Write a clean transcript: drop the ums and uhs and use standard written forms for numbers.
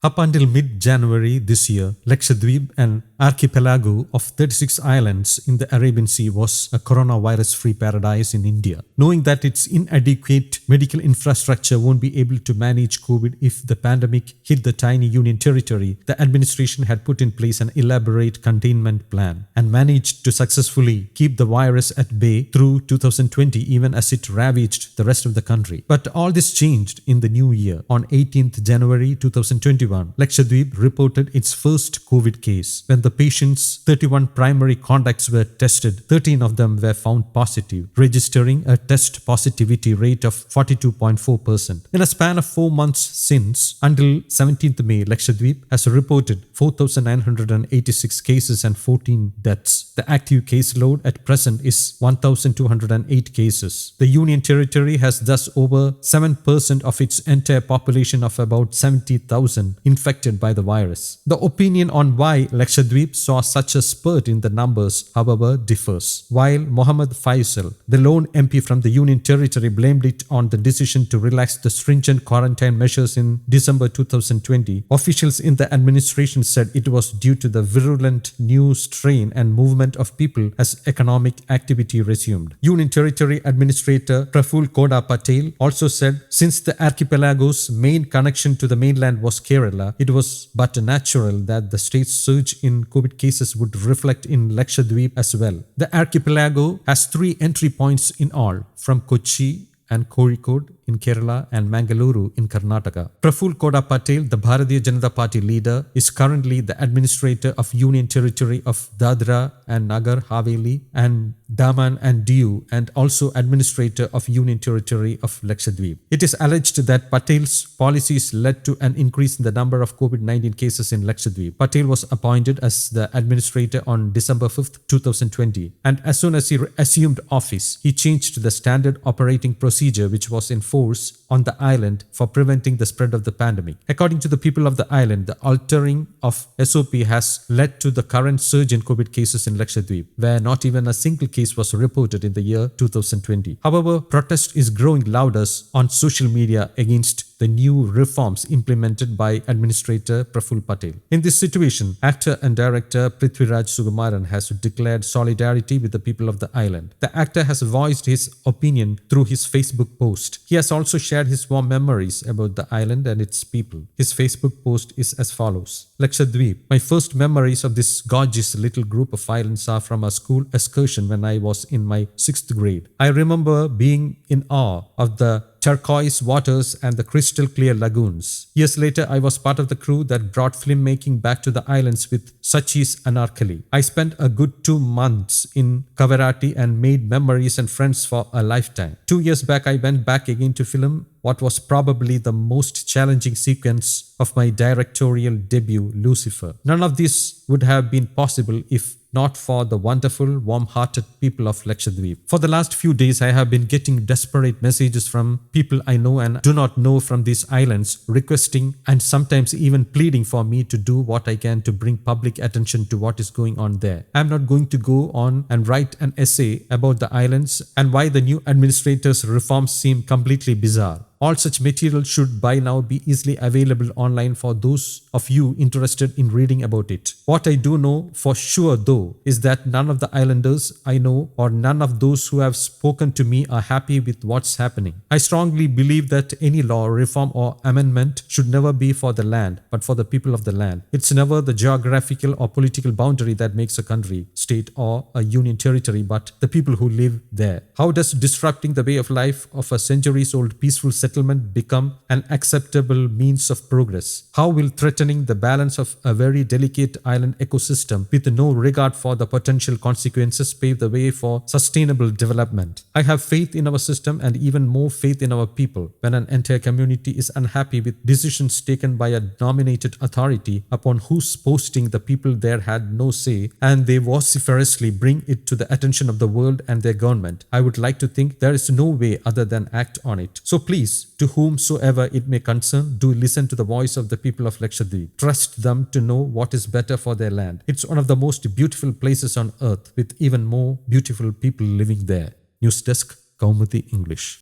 Up until mid-January this year, Lakshadweep, an archipelago of 36 islands in the Arabian Sea, was a coronavirus-free paradise in India. Knowing that its inadequate medical infrastructure won't be able to manage COVID if the pandemic hit the tiny union territory, the administration had put in place an elaborate containment plan and managed to successfully keep the virus at bay through 2020, even as it ravaged the rest of the country. But all this changed in the new year. On 18th January 2021, Lakshadweep reported its first COVID case. When the patient's 31 primary contacts were tested, 13 of them were found positive, registering a test positivity rate of 42.4%. In a span of 4 months since, until 17th May, Lakshadweep has reported 4,986 cases and 14 deaths. The active caseload at present is 1,208 cases. The Union Territory has thus over 7% of its entire population of about 70,000 infected by the virus. The opinion on why Lakshadweep saw such a spurt in the numbers, however, differs. While Mohammed Faisal, the lone MP from the Union Territory, blamed it on the decision to relax the stringent quarantine measures in December 2020, officials in the administration said it was due to the virulent new strain and movement of people as economic activity resumed. Union Territory Administrator Prithviraj Patel also said since the archipelago's main connection to the mainland was Kerala, it was but natural that the state's surge in COVID cases would reflect in Lakshadweep as well. The archipelago has 3 entry points in all, from Kochi and Kozhikode in Kerala and Mangaluru in Karnataka. Prithviraj Patel, the Bharatiya Janata Party leader, is currently the administrator of Union Territory of Dadra and Nagar Haveli and Daman and Diu, and also administrator of Union Territory of Lakshadweep. It is alleged that Patel's policies led to an increase in the number of COVID-19 cases in Lakshadweep. Patel was appointed as the administrator on December 5th, 2020, and as soon as he assumed office, he changed the standard operating procedure which was in force on the island for preventing the spread of the pandemic. According to the people of the island, the altering of SOP has led to the current surge in COVID cases in Lakshadweep, where not even a single case was reported in the year 2020. However, protest is growing louder on social media against the new reforms implemented by Administrator Praful Patel. In this situation, actor and director Prithviraj Sukumaran has declared solidarity with the people of the island. The actor has voiced his opinion through his Facebook post. He has also shared his warm memories about the island and its people. His Facebook post is as follows. Lakshadweep. My first memories of this gorgeous little group of islands are from a school excursion when I was in my 6th grade. I remember being in awe of the turquoise waters and the crystal clear lagoons. Years later, I was part of the crew that brought filmmaking back to the islands with Sachi's Anarkali. I spent a good 2 months in Kavarati and made memories and friends for a lifetime. 2 years back, I went back again to film what was probably the most challenging sequence of my directorial debut, Lucifer. None of this would have been possible if not for the wonderful, warm-hearted people of Lakshadweep. For the last few days, I have been getting desperate messages from people I know and do not know from these islands, requesting and sometimes even pleading for me to do what I can to bring public attention to what is going on there. I am not going to go on and write an essay about the islands and why the new administrator's reforms seem completely bizarre. All such material should by now be easily available online for those of you interested in reading about it. What I do know for sure though is that none of the islanders I know or none of those who have spoken to me are happy with what's happening. I strongly believe that any law, reform or amendment should never be for the land but for the people of the land. It's never the geographical or political boundary that makes a country, state or a union territory but the people who live there. How does disrupting the way of life of a centuries-old peaceful settlement become an acceptable means of progress? How will threatening the balance of a very delicate island ecosystem with no regard for the potential consequences pave the way for sustainable development? I have faith in our system and even more faith in our people. When an entire community is unhappy with decisions taken by a nominated authority upon whose posting the people there had no say and they vociferously bring it to the attention of the world and their government, I would like to think there is no way other than act on it. So please, to whomsoever it may concern, do listen to the voice of the people of Lakshadweep. Trust them to know what is better for their land. It's one of the most beautiful places on earth with even more beautiful people living there. News Desk, Kaumudy English.